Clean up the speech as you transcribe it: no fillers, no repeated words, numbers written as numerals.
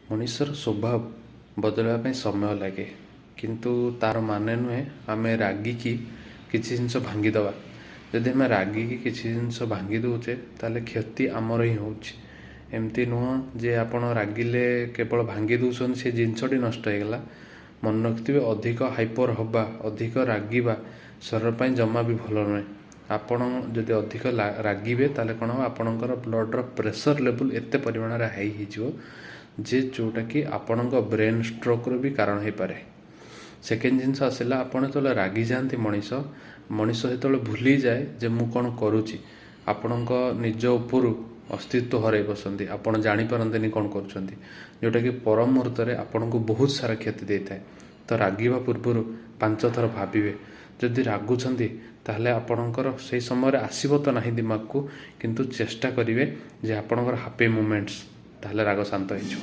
ମଣିଷର ସ୍ୱଭାବ ବଦଳାଇବା ପାଇଁ ସମୟ ଲାଗେ, କିନ୍ତୁ ତା'ର ମାନେ ନୁହେଁ ଆମେ ରାଗିକି କିଛି ଜିନିଷ ଭାଙ୍ଗିଦେବା। ଯଦି ଆମେ ରାଗିକି କିଛି ଜିନିଷ ଭାଙ୍ଗି ଦେଉଛେ ତାହେଲେ କ୍ଷତି ଆମର ହିଁ ହେଉଛି। ଏମିତି ନୁହଁ ଯେ ଆପଣ ରାଗିଲେ କେବଳ ଭାଙ୍ଗି ଦେଉଛନ୍ତି, ସେ ଜିନିଷଟି ନଷ୍ଟ ହେଇଗଲା। ମନେ ରଖିଥିବେ, ଅଧିକ ହାଇପର ହେବା, ଅଧିକ ରାଗିବା ଶରୀର ପାଇଁ ଜମା ବି ଭଲ ନୁହେଁ। ଆପଣ ଯଦି ଅଧିକ ରାଗିବେ ତାହେଲେ କ'ଣ ହେବ, ଆପଣଙ୍କର ବ୍ଲଡ଼ର ପ୍ରେସର ଲେବୁଲ୍ ଏତେ ପରିମାଣରେ ହାଇ ହେଇଯିବ ଯେ ଯେଉଁଟାକି ଆପଣଙ୍କ ବ୍ରେନ୍ ଷ୍ଟ୍ରୋକ୍ର ବି କାରଣ ହେଇପାରେ। ସେକେଣ୍ଡ ଜିନିଷ ଆସିଲା, ଆପଣ ଯେତେବେଳେ ରାଗିଯାଆନ୍ତି ମଣିଷ ଯେତେବେଳେ ଭୁଲିଯାଏ ଯେ ମୁଁ କ'ଣ କରୁଛି, ଆପଣଙ୍କ ନିଜ ଉପରୁ ଅସ୍ତିତ୍ୱ ହରାଇ ବସନ୍ତି। ଆପଣ ଜାଣିପାରନ୍ତିନି କ'ଣ କରୁଛନ୍ତି, ଯେଉଁଟାକି ପର ମୁହୂର୍ତ୍ତରେ ଆପଣଙ୍କୁ ବହୁତ ସାରା କ୍ଷତି ଦେଇଥାଏ। ତ ରାଗିବା ପୂର୍ବରୁ 5 ଥର ଭାବିବେ। ଯଦି ରାଗୁଛନ୍ତି ତାହେଲେ ଆପଣଙ୍କର ସେଇ ସମୟରେ ଆସିବ ତ ନାହିଁ ଦିମାଗକୁ, କିନ୍ତୁ ଚେଷ୍ଟା କରିବେ ଯେ ଆପଣଙ୍କର ହାପି ମୁମେଣ୍ଟସ୍, ତାହେଲେ ରାଗ ଶାନ୍ତ ହେଇଯିବ।